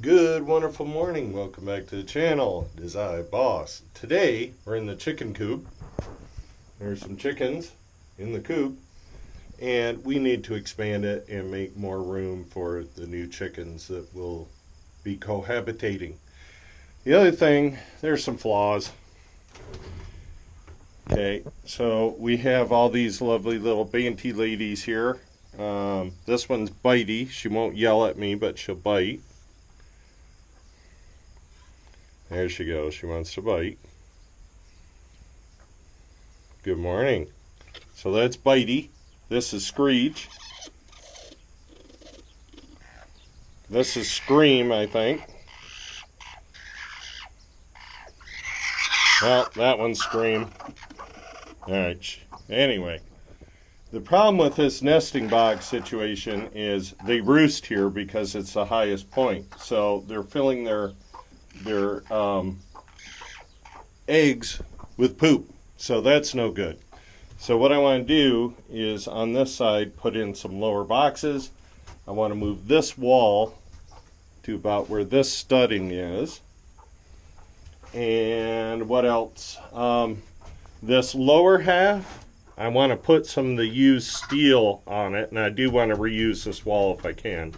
Good, wonderful morning. Welcome back to the channel. It is I, Boss. Today, we're in the chicken coop. There's some chickens in the coop, and we need to expand it and make more room for the new chickens that will be cohabitating. The other thing, there's some flaws. Okay, so we have all these lovely little Banty ladies here. This one's bitey. She won't yell at me, but she'll bite. There she goes. She wants to bite. Good morning. So that's Bitey. This is Screech. This is Scream, I think. Well, that one's Scream. Alright. Anyway. The problem with this nesting box situation is they roost here because it's the highest point. So they're filling their eggs with poop, so that's no good. So what I want to do is on this side put in some lower boxes. I want to move this wall to about where this studding is, and what else, this lower half I want to put some of the used steel on it, and I do want to reuse this wall if I can.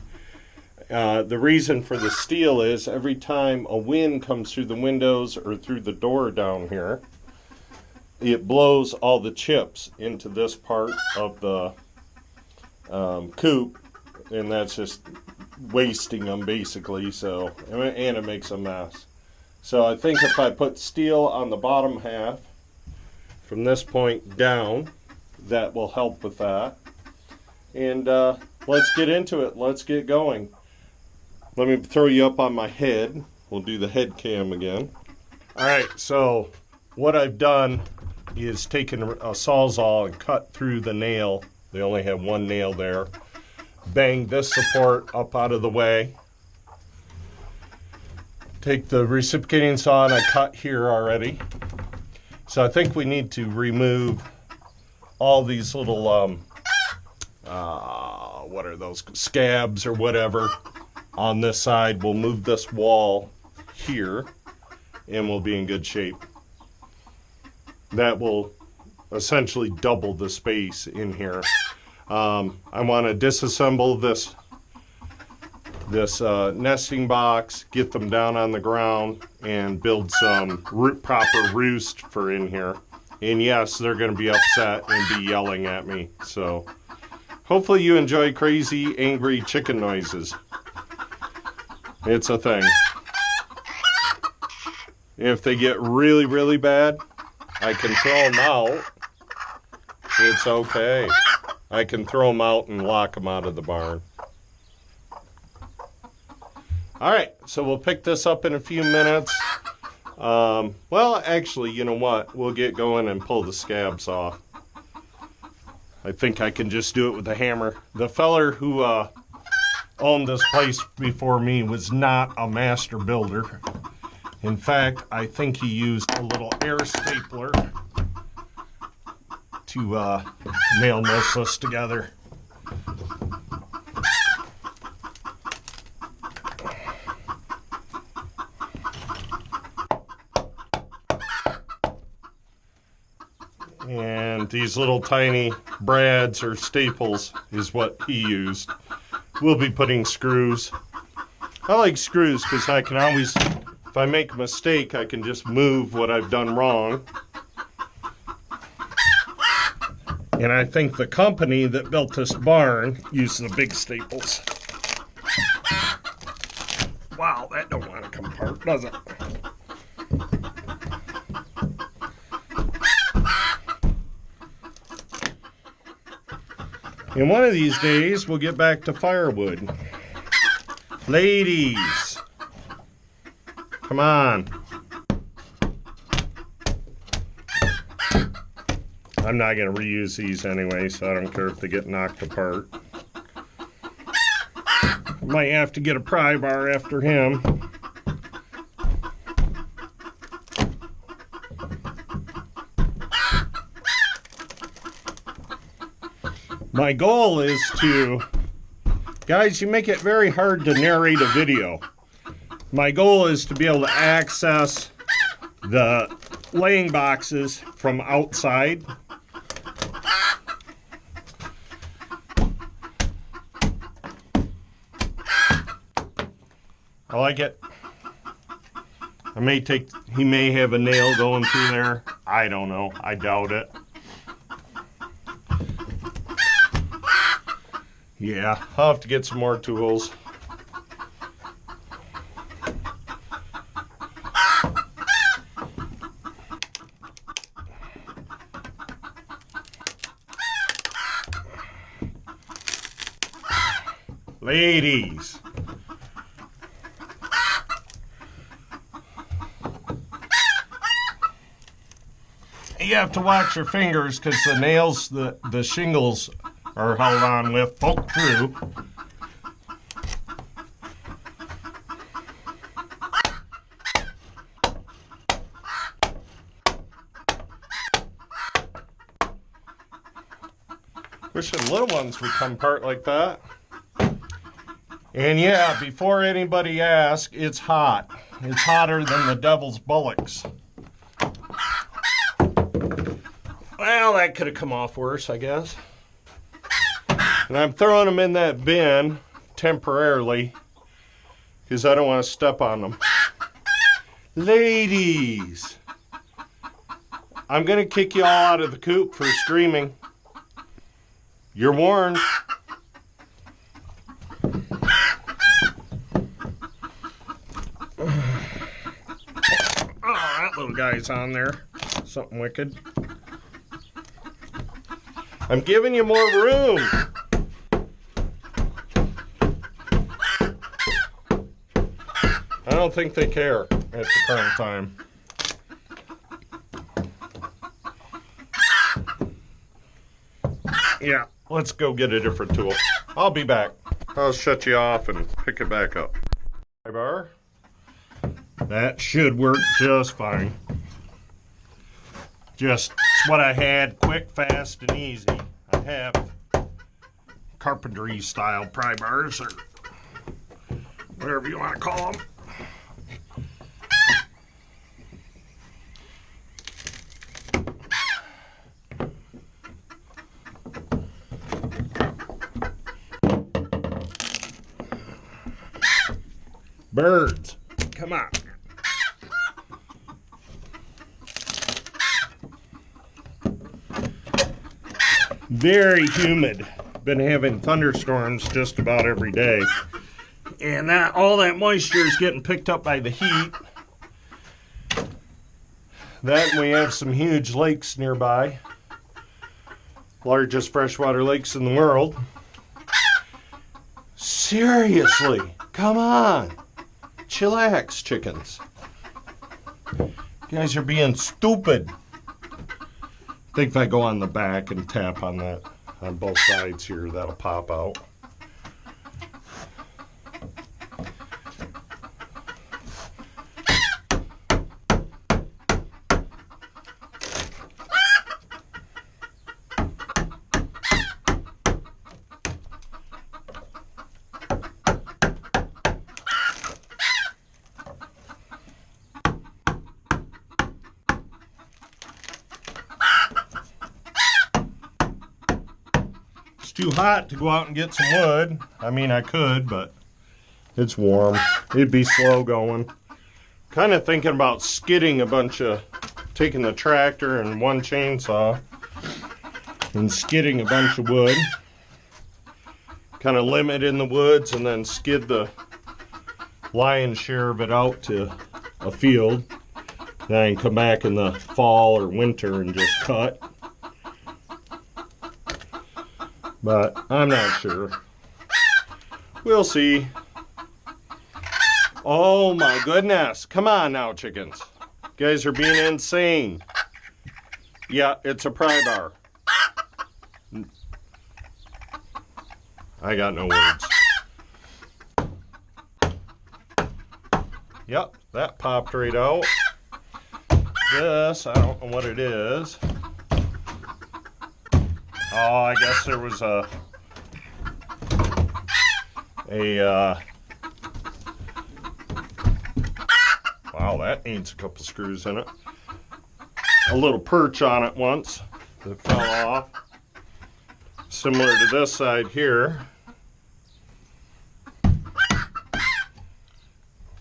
The reason for the steel is every time a wind comes through the windows or through the door down here, it blows all the chips into this part of the coop, and that's just wasting them basically. So, and it makes a mess. So I think if I put steel on the bottom half from this point down, that will help with that. And let's get into it. Let's get going. Let me throw you up on my head. We'll do the head cam again. Alright, so what I've done is taken a Sawzall and cut through the nail. They only have one nail there. Bang this support up out of the way. Take the reciprocating saw, and I cut here already. So I think we need to remove all these little, what are those, scabs or whatever. On this side, we'll move this wall here, and we'll be in good shape. That will essentially double the space in here. I want to disassemble this nesting box, get them down on the ground, and build some proper roost for in here. And yes, they're going to be upset and be yelling at me. So hopefully you enjoy crazy, angry chicken noises. It's a thing. If they get really, really bad, I can throw them out. It's okay. I can throw them out and lock them out of the barn. Alright, so we'll pick this up in a few minutes. Well, actually, you know what? We'll get going and pull the scabs off. I think I can just do it with a hammer. The feller who owned this place before me was not a master builder. In fact, I think he used a little air stapler to nail most of this together. And these little tiny brads or staples is what he used. We'll be putting screws. I like screws because I can always, if I make a mistake, I can just move what I've done wrong. And I think the company that built this barn used the big staples. Wow, that don't want to come apart, does it? And one of these days, we'll get back to firewood. Ladies, come on. I'm not going to reuse these anyway, so I don't care if they get knocked apart. Might have to get a pry bar after him. My goal is to, guys, you make it very hard to narrate a video. My goal is to be able to access the laying boxes from outside. I like it. He may have a nail going through there. I don't know. I doubt it. Yeah, I'll have to get some more tools. Ladies. You have to watch your fingers because the nails, the shingles are held on with, poke through. Wish the little ones would come apart like that. And yeah, before anybody asks, it's hot. It's hotter than the devil's bullocks. Well, that could have come off worse, I guess. And I'm throwing them in that bin temporarily because I don't want to step on them. Ladies, I'm going to kick you all out of the coop for screaming. You're warned. Oh, that little guy's on there. Something wicked. I'm giving you more room. I don't think they care at the current time. Yeah, let's go get a different tool. I'll be back. I'll shut you off and pick it back up. Bar. That should work just fine. Just what I had, quick, fast, and easy. I have carpentry style pry bars, or whatever you want to call them. Birds, come on. Very humid. Been having thunderstorms just about every day. And all that moisture is getting picked up by the heat. That, and we have some huge lakes nearby. Largest freshwater lakes in the world. Seriously, come on. Chillax, chickens. You guys are being stupid. I think if I go on the back and tap on that, on both sides here, that'll pop out. Too hot to go out and get some wood. I mean, I could, but it's warm. It'd be slow going. Kind of thinking about skidding taking the tractor and one chainsaw and skidding a bunch of wood. Kind of limit in the woods and then skid the lion's share of it out to a field. Then I can come back in the fall or winter and just cut. But I'm not sure. We'll see. Oh my goodness. Come on now, chickens. You guys are being insane. Yeah, it's a pry bar. I got no words. Yep, that popped right out. This, I don't know what it is. Oh, I guess there was a Wow, that needs a couple screws in it. A little perch on it once that fell off. Similar to this side here.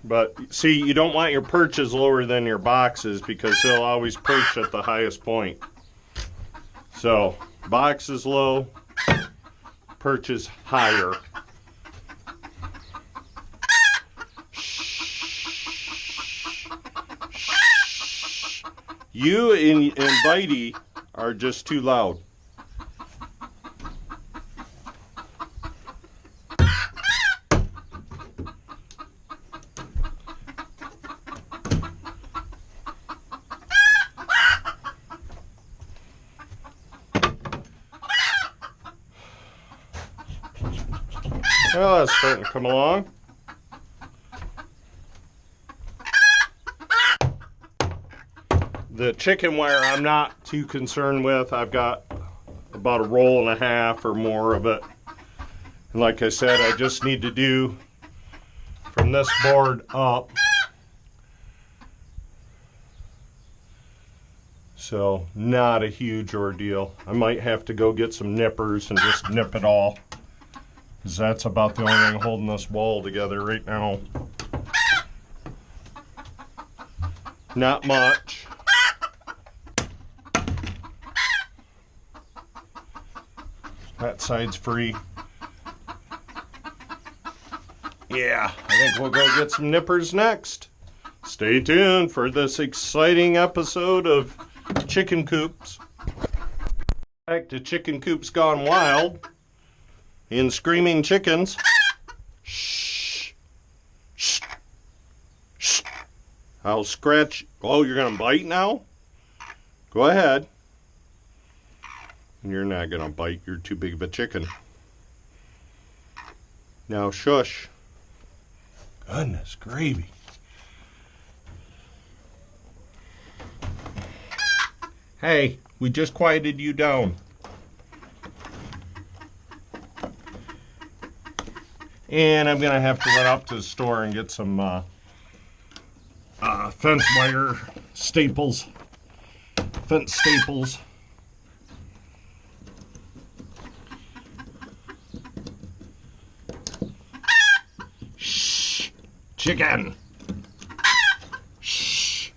But see, you don't want your perches lower than your boxes because they'll always perch at the highest point. So, box is low, perch is higher. You and Bitey are just too loud. Well, that's starting to come along. The chicken wire I'm not too concerned with. I've got about a roll and a half or more of it. And like I said, I just need to do from this board up. So, not a huge ordeal. I might have to go get some nippers and just nip it all. Because that's about the only thing holding this wall together right now. Not much. That side's free. Yeah, I think we'll go get some nippers next. Stay tuned for this exciting episode of Chicken Coops. Back to Chicken Coops Gone Wild. In Screaming Chickens. Shh. Shh. Shh. I'll scratch. Oh, you're going to bite now? Go ahead. You're not going to bite. You're too big of a chicken. Now shush. Goodness gravy. Hey, we just quieted you down. And I'm going to have to run up to the store and get some fence wire staples. Fence staples. Shh! Chicken! Shh!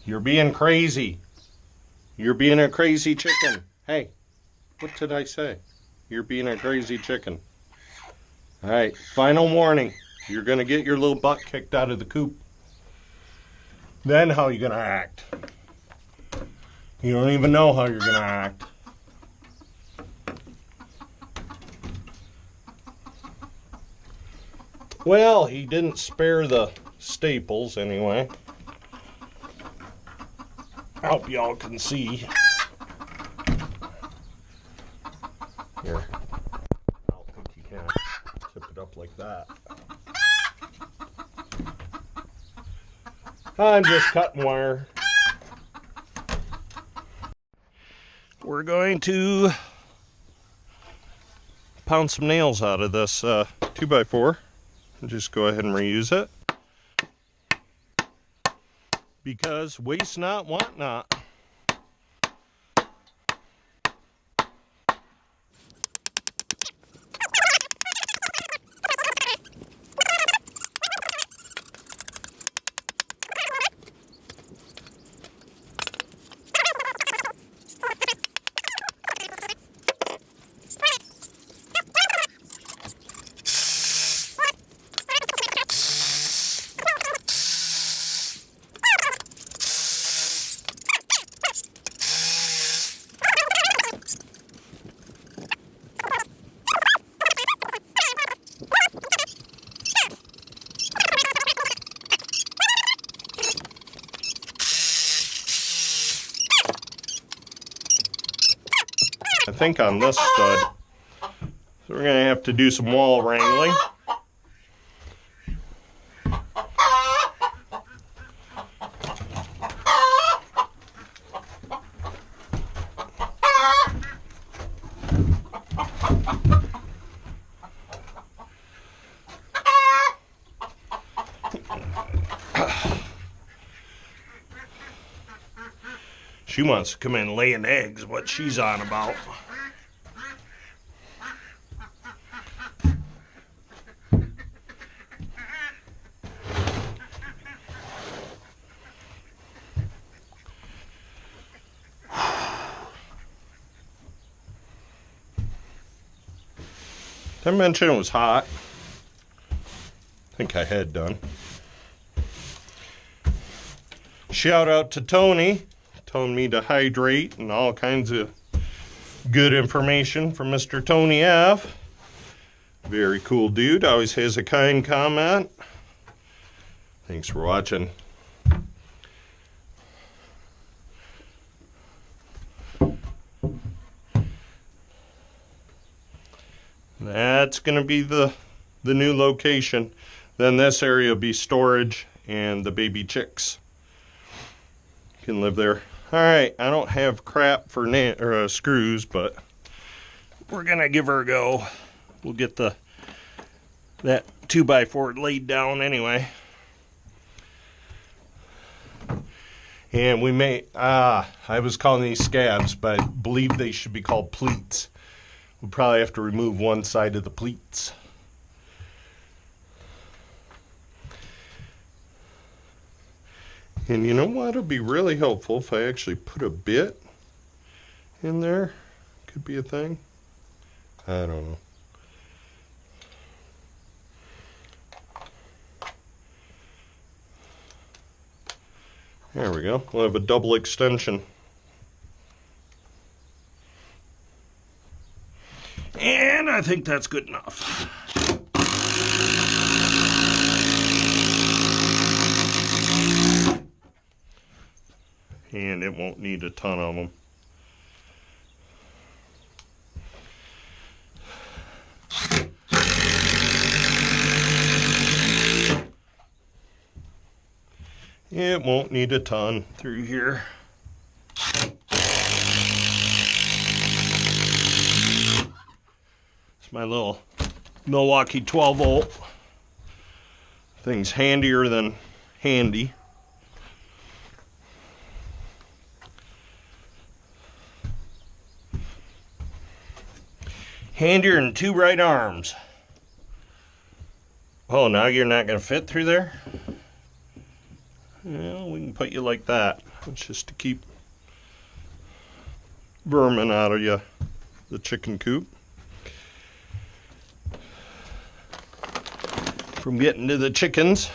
You're being crazy. You're being a crazy chicken. Hey, what did I say? You're being a crazy chicken. All right, final warning. You're going to get your little butt kicked out of the coop. Then how are you going to act? You don't even know how you're going to act. Well, he didn't spare the staples anyway. I hope y'all can see. Here. I don't think you can. Tip it up like that. I'm just cutting wire. We're going to pound some nails out of this 2x4 and just go ahead and reuse it. Because waste not, want not. I think on this stud. So we're going to have to do some wall wrangling. She wants to come in laying eggs, what she's on about. Did I mention it was hot? I think I had done. Shout out to Tony, telling me to hydrate and all kinds of good information from Mr. Tony F. Very cool dude, always has a kind comment. Thanks for watching. That's going to be the new location. Then this area will be storage and the baby chicks can live there. Alright, I don't have crap for screws, but we're going to give her a go. We'll get that 2x4 laid down anyway. And we may, I was calling these scabs, but I believe they should be called pleats. We'll probably have to remove one side of the pleats. And you know what? It'll be really helpful if I actually put a bit in there. Could be a thing. I don't know. There we go. We'll have a double extension. And I think that's good enough. And it won't need a ton of them. It won't need a ton through here. My little Milwaukee 12 volt. Thing's handier than handy. Handier than two right arms. Oh, now you're not going to fit through there? Well, we can put you like that. It's just to keep vermin out of you, the chicken coop. From getting to the chickens.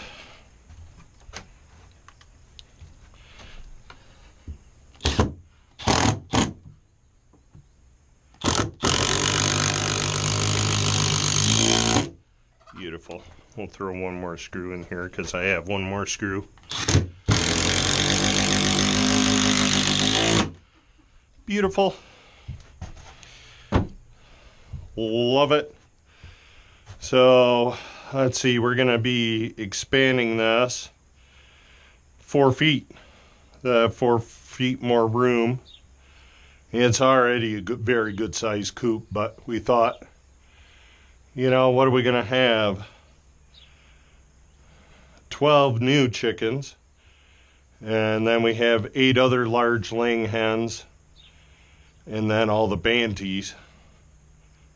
Beautiful. We'll throw one more screw in here because I have one more screw. Beautiful. Love it. So let's see, we're going to be expanding this 4 feet. 4 feet more room. It's already a very good sized coop, but we thought, you know, what are we going to have? 12 new chickens. And then we have 8 other large laying hens. And then all the banties.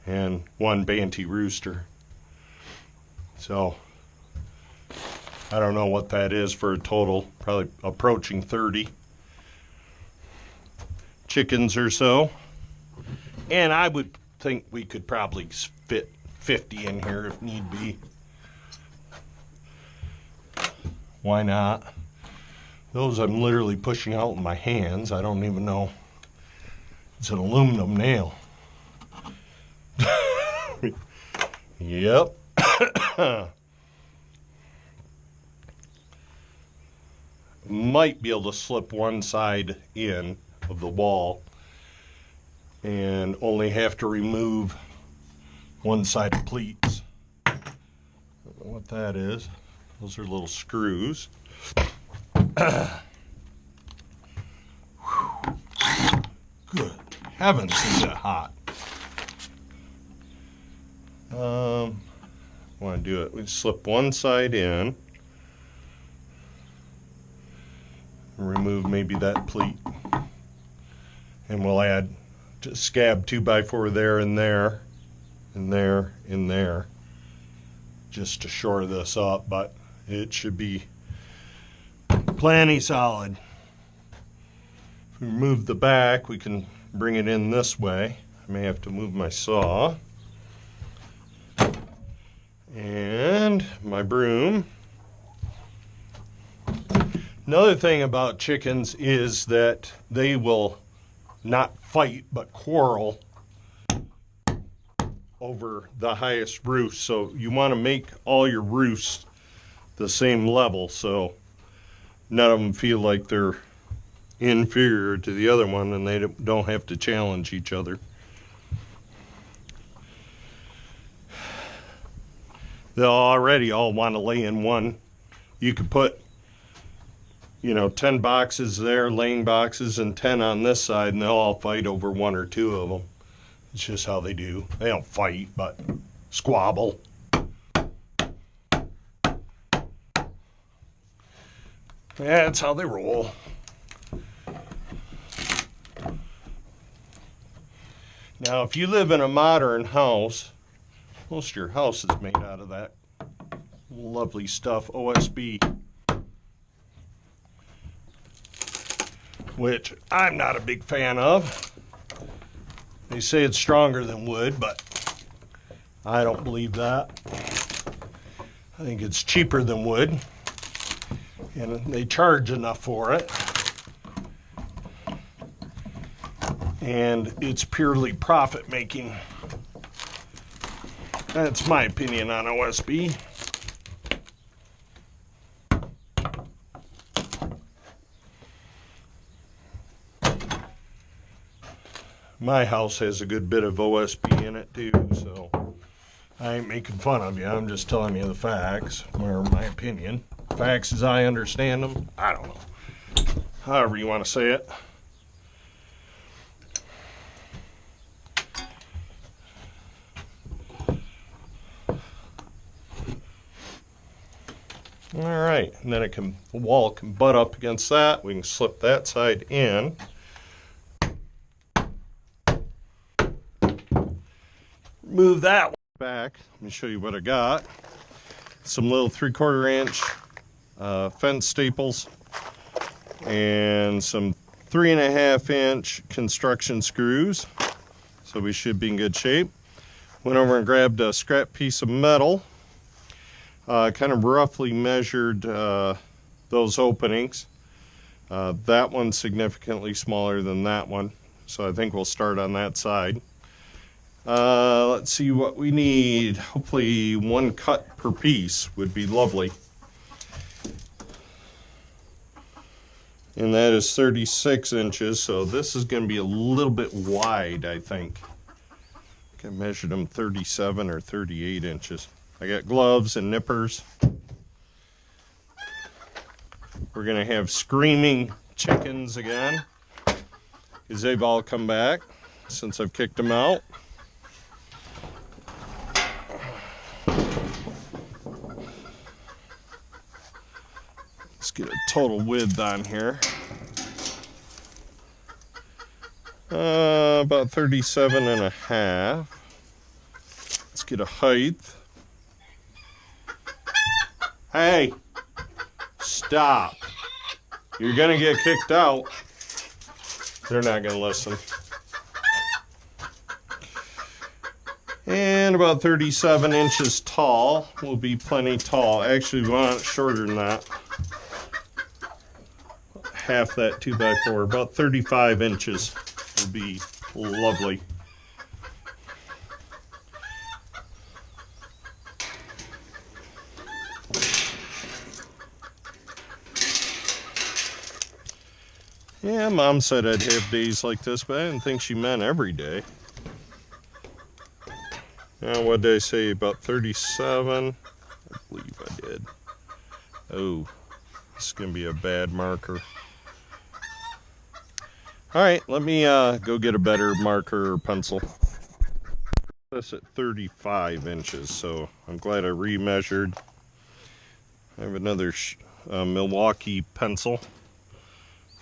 And 1 banty rooster. So, I don't know what that is for a total, probably approaching 30 chickens or so. And I would think we could probably fit 50 in here if need be. Why not? Those I'm literally pushing out with my hands. I don't even know. It's an aluminum nail. Yep. Might be able to slip one side in of the wall and only have to remove one side of pleats. I don't know what that is. Those are little screws. Good heavens, is it hot. Want to do it. We slip one side in. Remove maybe that pleat. And we'll add just scab 2x4 there and there, and there, and there, just to shore this up, but it should be plenty solid. If we remove the back, we can bring it in this way. I may have to move my saw and my broom. Another thing about chickens is that they will not fight but quarrel over the highest roost. So you want to make all your roosts the same level so none of them feel like they're inferior to the other one and they don't have to challenge each other. They'll already all want to lay in one. You could put 10 boxes there, laying boxes, and 10 on this side, and they'll all fight over one or two of them. It's just how they do. They don't fight, but squabble. That's how they roll. Now, if you live in a modern house, most of your house is made out of that lovely stuff, OSB, which I'm not a big fan of. They say it's stronger than wood, but I don't believe that. I think it's cheaper than wood, and they charge enough for it. And it's purely profit making. That's my opinion on OSB. My house has a good bit of OSB in it too, so I ain't making fun of you. I'm just telling you the facts, or my opinion. Facts as I understand them. I don't know. However you want to say it. All right, and then the wall can butt up against that. We can slip that side in. Move that one back. Let me show you what I got. Some little 3/4 inch fence staples and some 3.5 inch construction screws. So we should be in good shape. Went over and grabbed a scrap piece of metal. Kind of roughly measured those openings. That one's significantly smaller than that one, so I think we'll start on that side. Let's see what we need. Hopefully 1 cut per piece would be lovely. And that is 36 inches, so this is going to be a little bit wide, I think. I measured them 37 or 38 inches. I got gloves and nippers. We're going to have screaming chickens again, because they've all come back since I've kicked them out. Let's get a total width on here. About 37.5. Let's get a height. Hey, stop. You're gonna get kicked out. They're not gonna listen. And about 37 inches tall will be plenty tall. Actually, we want it shorter than that. Half that 2x4, about 35 inches will be lovely. Yeah, Mom said I'd have days like this, but I didn't think she meant every day. Now, what did I say, about 37? I believe I did. Oh, this is going to be a bad marker. All right, let me go get a better marker or pencil. This at 35 inches, so I'm glad I remeasured. I have another Milwaukee pencil,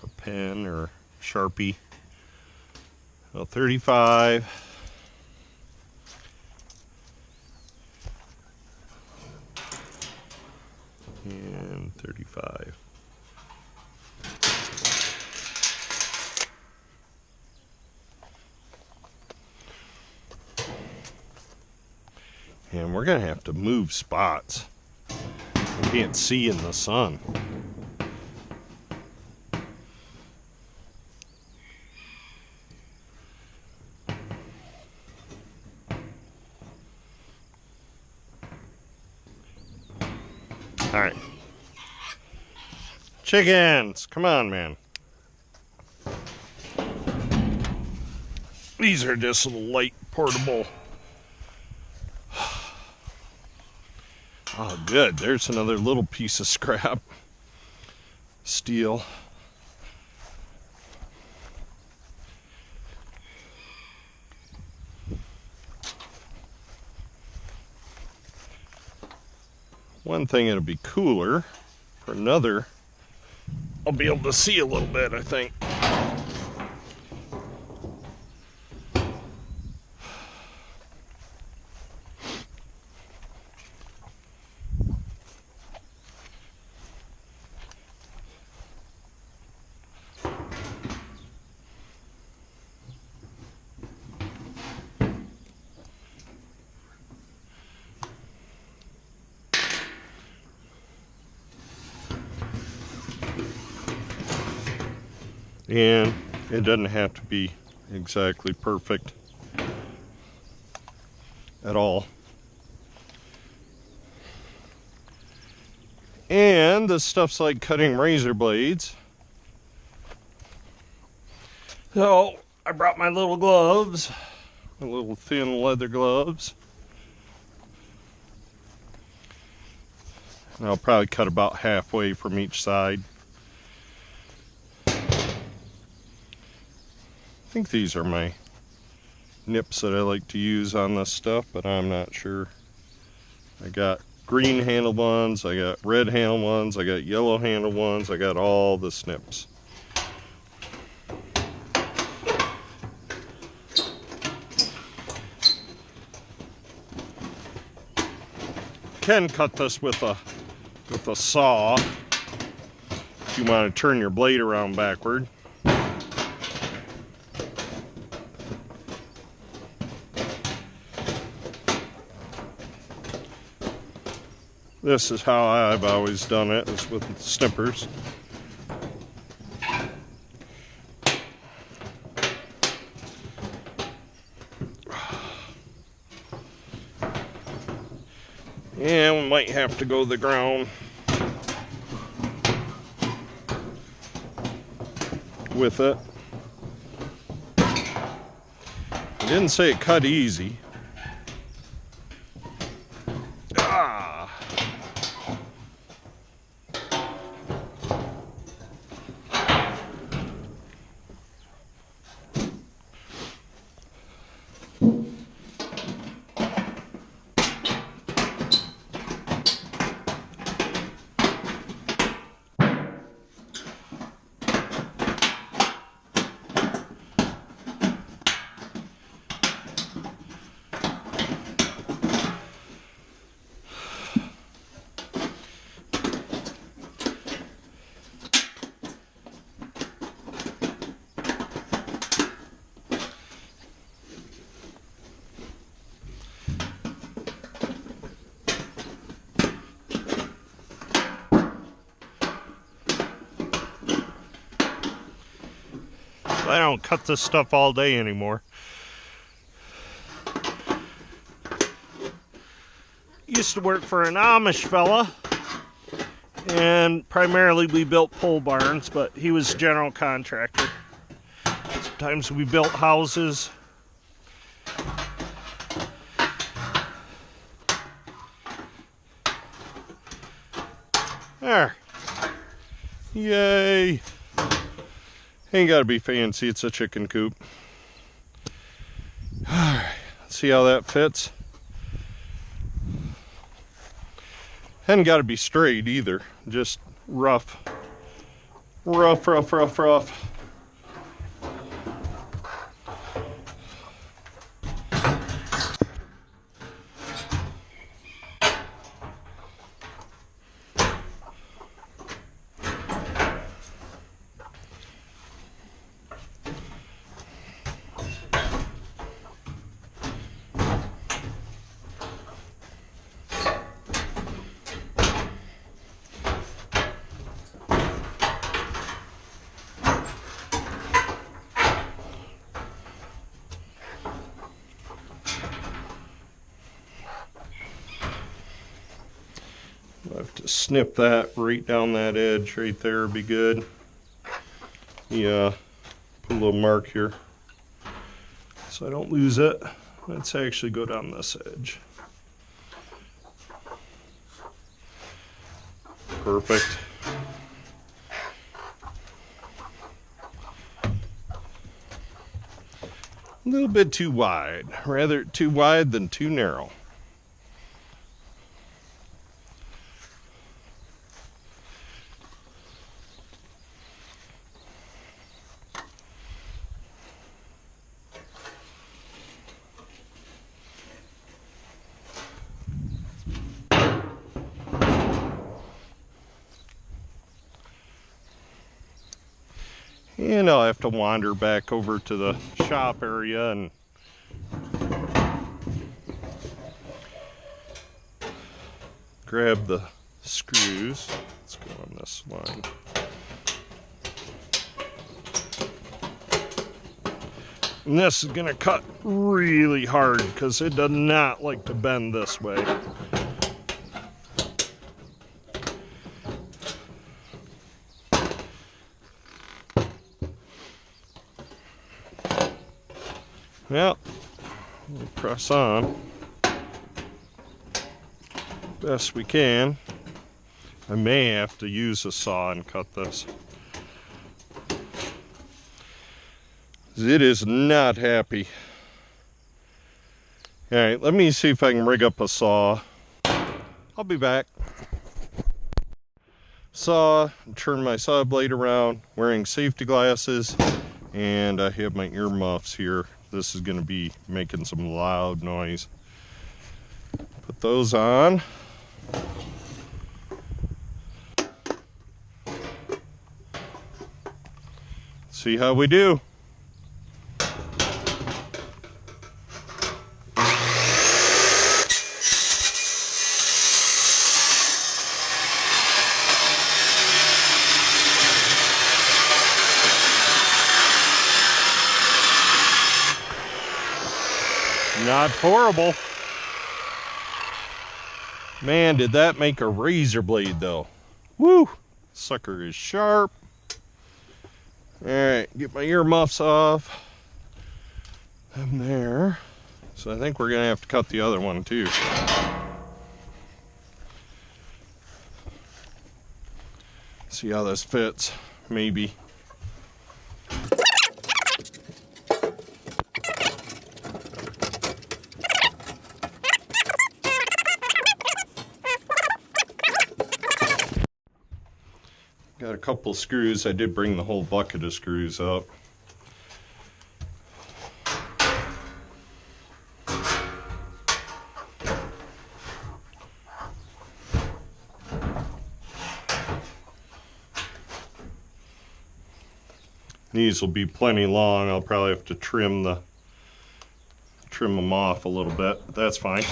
a pen or Sharpie. Well, 35. And 35. And we're going to have to move spots. We can't see in the sun. All right. Chickens, come on, man. These are just little light portable. Oh, good. There's another little piece of scrap steel. One thing, it'll be cooler. For another, I'll be able to see a little bit, I think. And it doesn't have to be exactly perfect at all. And this stuff's like cutting razor blades. So I brought my little gloves, my little thin leather gloves. And I'll probably cut about halfway from each side. I think these are my nips that I like to use on this stuff, but I'm not sure. I got green handle ones, I got red handle ones, I got yellow handle ones, I got all the snips. Can cut this with a saw if you want to turn your blade around backward. This is how I've always done it, is with snippers. And we might have to go to the ground with it. I didn't say it cut easy. I don't cut this stuff all day anymore. Used to work for an Amish fella, and primarily we built pole barns, but he was general contractor. Sometimes we built houses. There. Yay. Ain't gotta be fancy, it's a chicken coop. Alright, see how that fits? Hadn't gotta be straight either, just rough. Rough. I have to snip that right down that edge right there, be good. Yeah, put a little mark here so I don't lose it. Let's actually go down this edge. Perfect. A little bit too wide, rather too wide than too narrow. And I'll have to wander back over to the shop area and grab the screws. Let's go on this line. And this is going to cut really hard because it does not like to bend this way. Well, we'll press on best we can. I may have to use a saw and cut this. It is not happy. All right, let me see if I can rig up a saw. I'll be back. Saw, turn my saw blade around, wearing safety glasses, and I have my earmuffs here. This is going to be making some loud noise. Put those on. See how we do. Not horrible. Man, did that make a razor blade though. Woo! Sucker is sharp. Alright, get my earmuffs off. I'm there. So I think we're gonna have to cut the other one too. See how this fits, maybe. Got a couple screws. I did bring the whole bucket of screws up. These will be plenty long. I'll probably have to trim them off a little bit, but that's fine.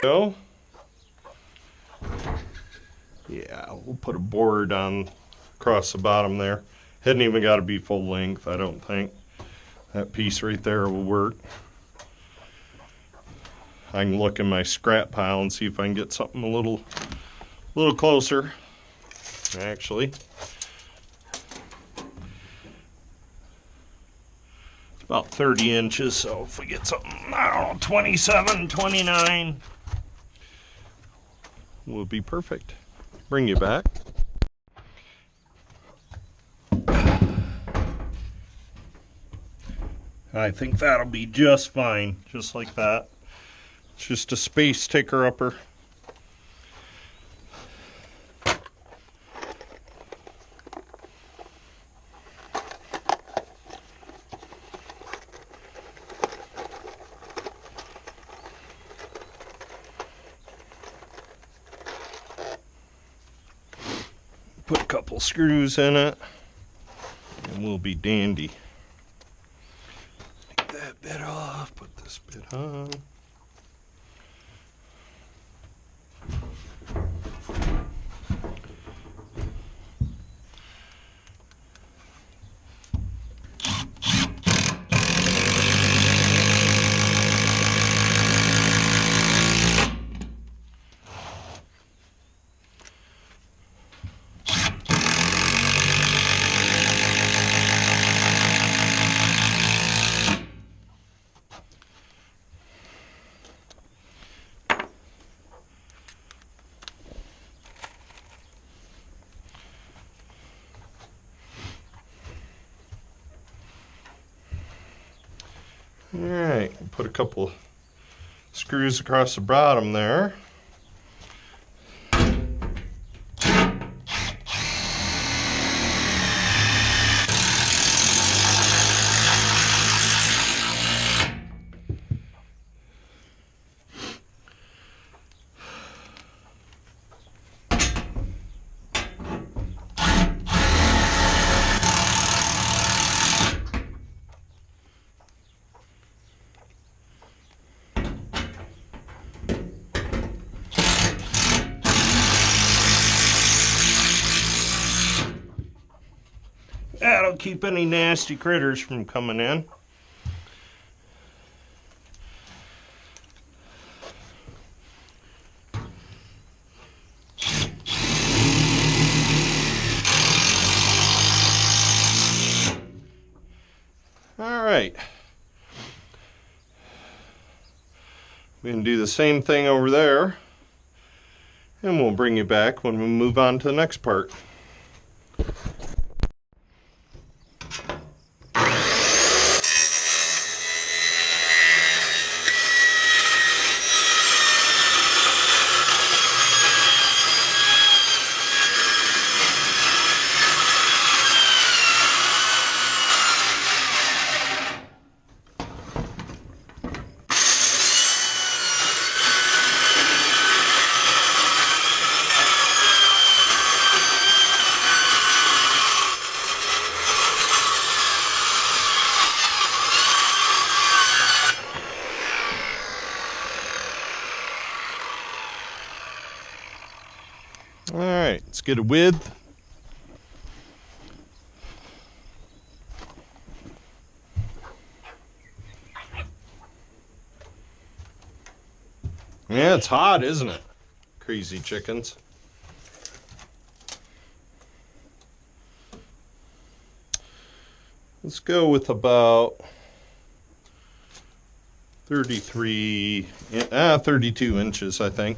Go. Yeah, we'll put a board on across the bottom there. Hadn't even got to be full length, I don't think. That piece right there will work. I can look in my scrap pile and see if I can get something a little closer. Actually, about 30 inches. So if we get something, I don't know, 27, 29, will be perfect. Bring you back. I think that'll be just fine, just like that. It's just a space taker upper. Put a couple screws in it, and we'll be dandy. Take that bit off, put this bit on. Alright, put a couple screws across the bottom there. That'll keep any nasty critters from coming in. All right. We can do the same thing over there, and we'll bring you back when we move on to the next part. All right, let's get a width. Yeah, it's hot, isn't it? Crazy chickens. Let's go with about 32 inches, I think.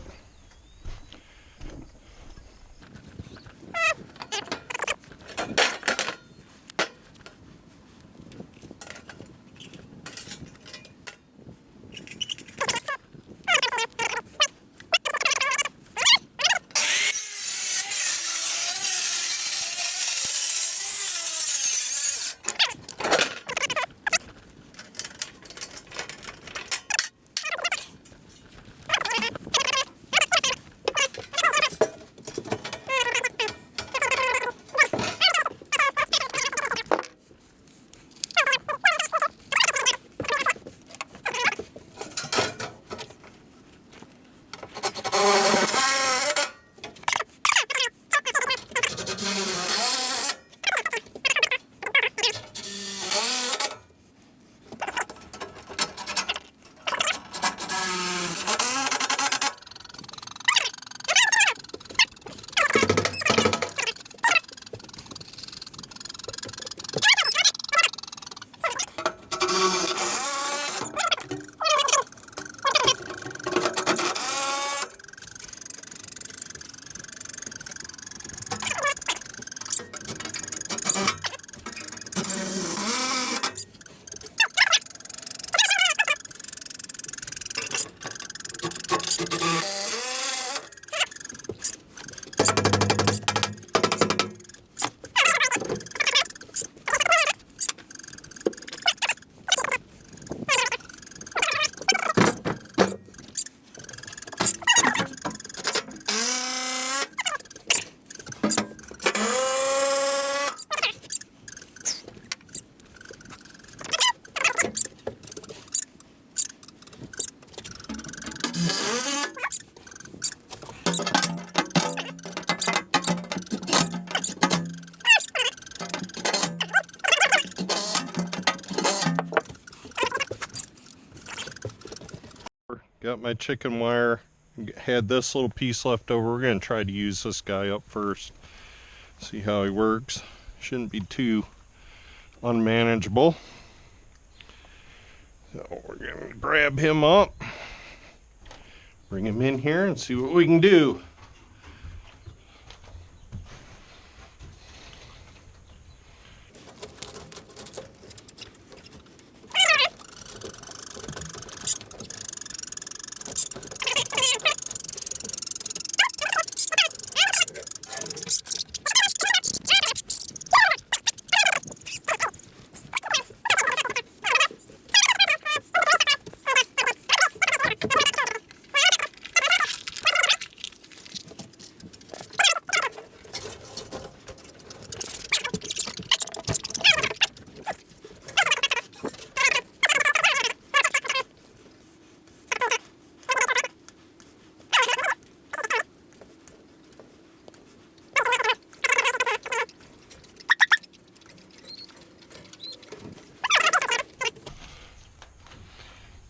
got my chicken wire. Had this little piece left over. We're going to try to use this guy up first. See how he works. Shouldn't be too unmanageable. So we're going to grab him up. Bring him in here and see what we can do.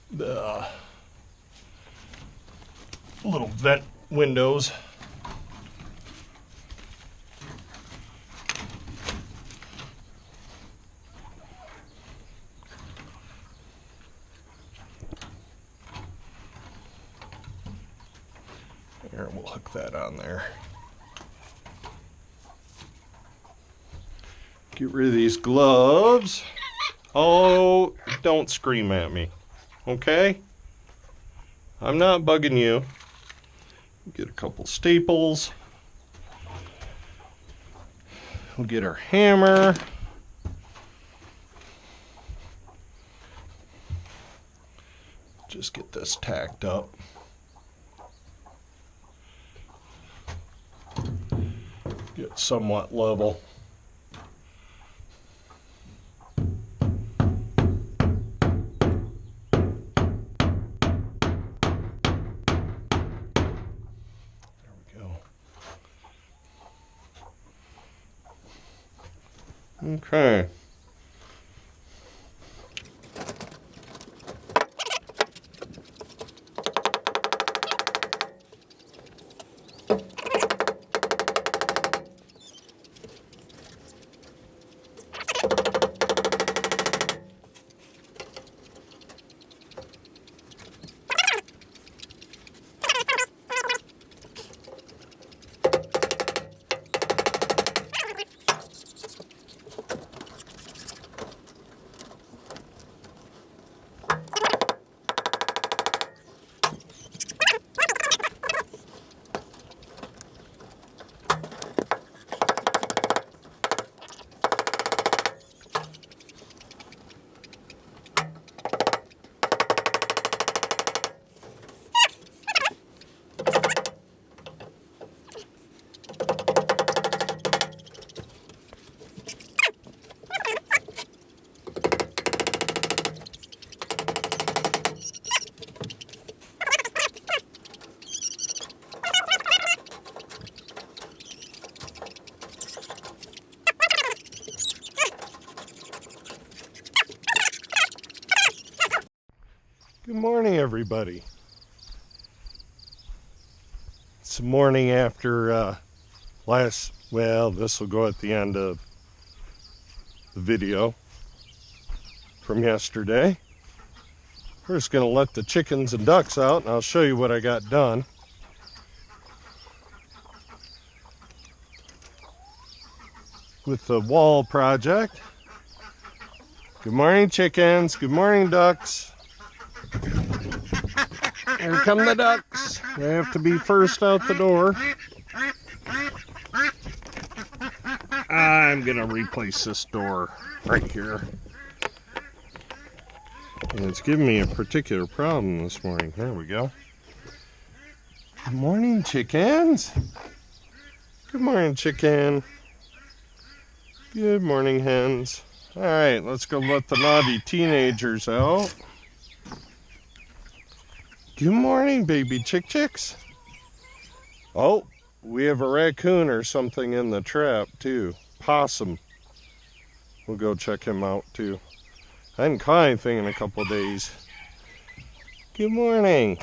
The little vent windows. There, we'll hook that on there. Get rid of these gloves. Oh, don't scream at me. Okay? I'm not bugging you. Get a couple staples. We'll get our hammer. Just get this tacked up. Get somewhat level. Okay. Good morning, everybody. It's the morning after this will go at the end of the video from yesterday. We're just going to let the chickens and ducks out, and I'll show you what I got done. With the wall project. Good morning, chickens. Good morning, ducks. Here come the ducks. They have to be first out the door. I'm gonna replace this door right here. And it's giving me a particular problem this morning. There we go. Good morning, chickens. Good morning, chicken. Good morning, hens. All right, let's go let the naughty teenagers out. Good morning, baby chicks. Oh, we have a raccoon or something in the trap, too. Possum. We'll go check him out, too. I hadn't caught anything in a couple of days. Good morning.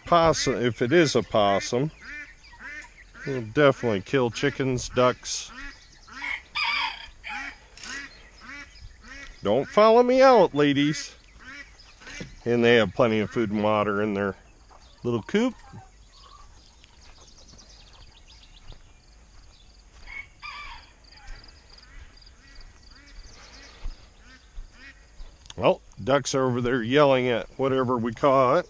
possum, if it is a possum, it'll definitely kill chickens, ducks. Don't follow me out, ladies. And they have plenty of food and water in their little coop. Well, ducks are over there yelling at whatever we caught.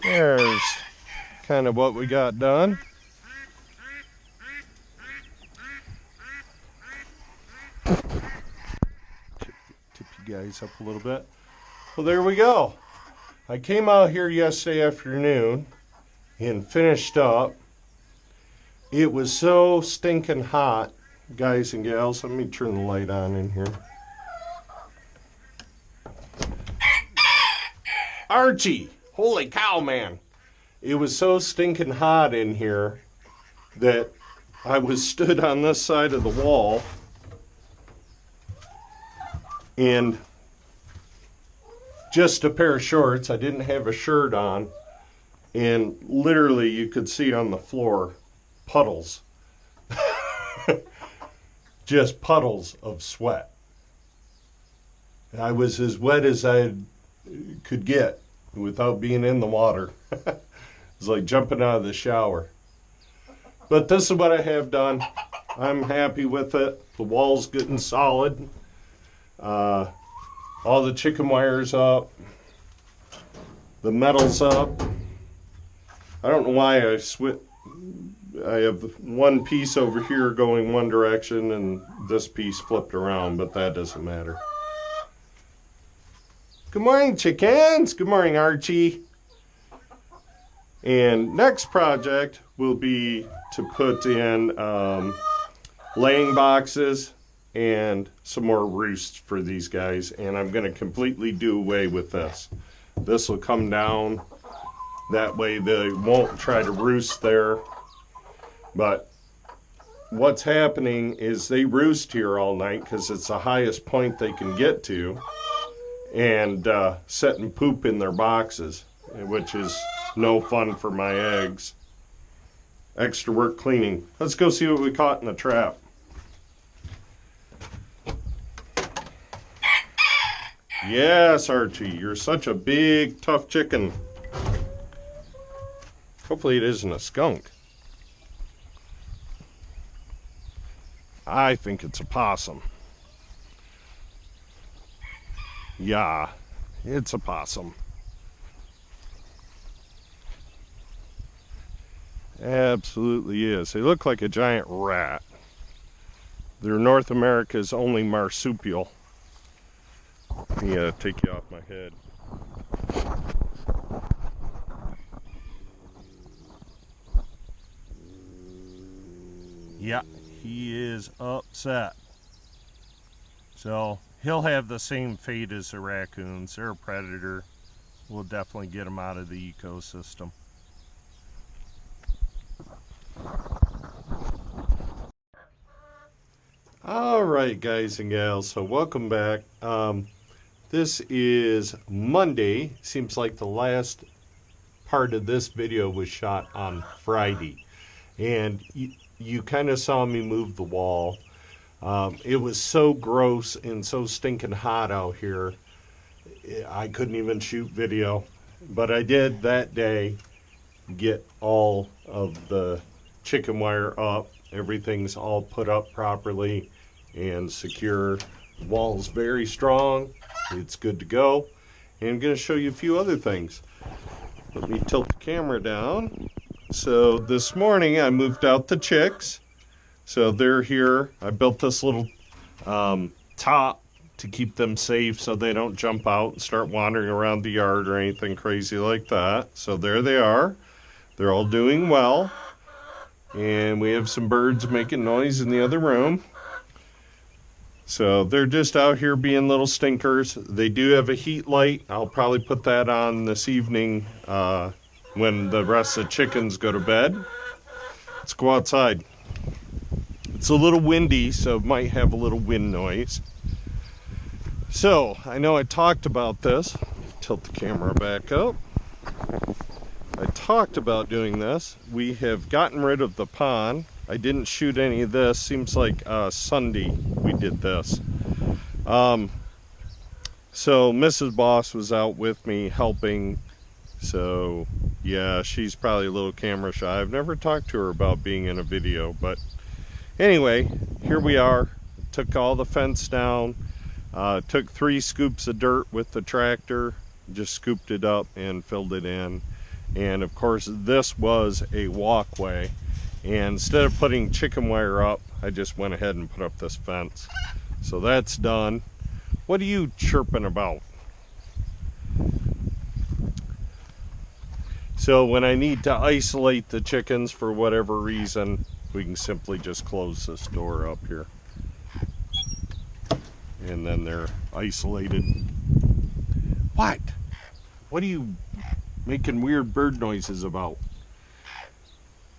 There's kind of what we got done. Tip you guys up a little bit. Well, there we go. I came out here yesterday afternoon and finished up. It was so stinking hot, guys and gals. Let me turn the light on in here. Archie! Holy cow, man. It was so stinking hot in here that I was stood on this side of the wall and just a pair of shorts. I didn't have a shirt on, and literally you could see on the floor puddles. Just puddles of sweat. I was as wet as I could get without being in the water. It was like jumping out of the shower. But this is what I have done. I'm happy with it. The wall's getting solid. All the chicken wire's up. The metal's up. I don't know why I have one piece over here going one direction and this piece flipped around, but that doesn't matter. Good morning, chickens. Good morning, Archie. And next project will be to put in laying boxes and some more roosts for these guys. And I'm going to completely do away with this. This will come down. That way they won't try to roost there. But what's happening is they roost here all night because it's the highest point they can get to. And setting poop in their boxes, which is no fun for my eggs. Extra work cleaning. Let's go see what we caught in the trap. Yes, Archie, you're such a big, tough chicken. Hopefully it isn't a skunk. I think it's a possum. Yeah, it's a possum. Absolutely is. They look like a giant rat. They're North America's only marsupial. Let me take you off my head. Yeah, he is upset. So he'll have the same fate as the raccoons. They're a predator. We'll definitely get them out of the ecosystem. All right, guys and gals, so welcome back. This is Monday. Seems like the last part of this video was shot on Friday. And you kind of saw me move the wall. It was so gross and so stinking hot out here, I couldn't even shoot video. But I did that day get all of the chicken wire up. Everything's all put up properly and secure. The wall's very strong. It's good to go. And I'm going to show you a few other things. Let me tilt the camera down. So this morning I moved out the chicks. So they're here. I built this little top to keep them safe so they don't jump out and start wandering around the yard or anything crazy like that. So there they are. They're all doing well. And we have some birds making noise in the other room. So they're just out here being little stinkers. They do have a heat light. I'll probably put that on this evening when the rest of the chickens go to bed. Let's go outside. It's a little windy, so it might have a little wind noise. So, I know I talked about this. Tilt the camera back up. I talked about doing this. We have gotten rid of the pond. I didn't shoot any of this. Seems like Sunday we did this. So Mrs. Boss was out with me helping. So yeah, she's probably a little camera shy. I've never talked to her about being in a video, but anyway, here we are. Took all the fence down. Took 3 scoops of dirt with the tractor. Just scooped it up and filled it in. And of course this was a walkway. And instead of putting chicken wire up, I just went ahead and put up this fence. So that's done. What are you chirping about? So when I need to isolate the chickens for whatever reason, we can simply just close this door up here. And then they're isolated. What? What are you making weird bird noises about?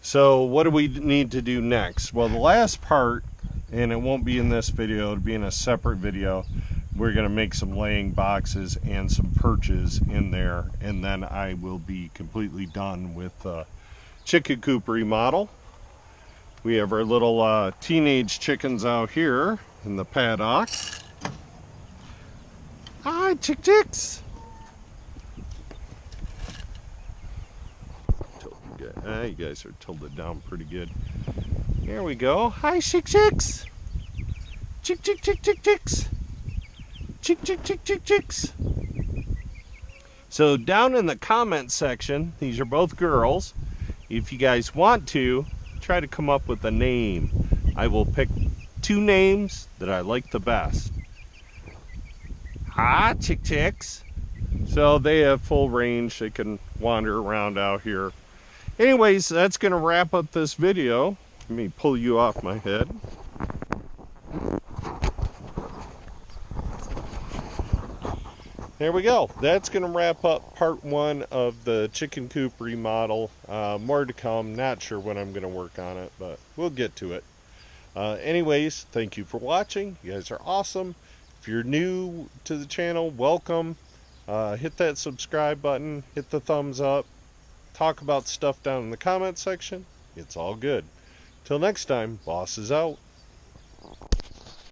So what do we need to do next? Well, the last part, and it won't be in this video, it'll be in a separate video. We're going to make some laying boxes and some perches in there, and then I will be completely done with the chicken coop remodel. We have our little teenage chickens out here in the paddock. Hi, chicks! You guys are tilted down pretty good. Here we go. Hi, chicks! Chicks! Chicks. So down in the comment section, these are both girls. If you guys want to, try to come up with a name. I will pick 2 names that I like the best. Hi, chicks. So they have full range. They can wander around out here. Anyways, that's going to wrap up this video. Let me pull you off my head. There we go. That's going to wrap up part 1 of the chicken coop remodel. More to come. Not sure when I'm going to work on it, but we'll get to it. Anyways, thank you for watching. You guys are awesome. If you're new to the channel, welcome. Hit that subscribe button. Hit the thumbs up. Talk about stuff down in the comment section. It's all good. Till next time, Boss is out.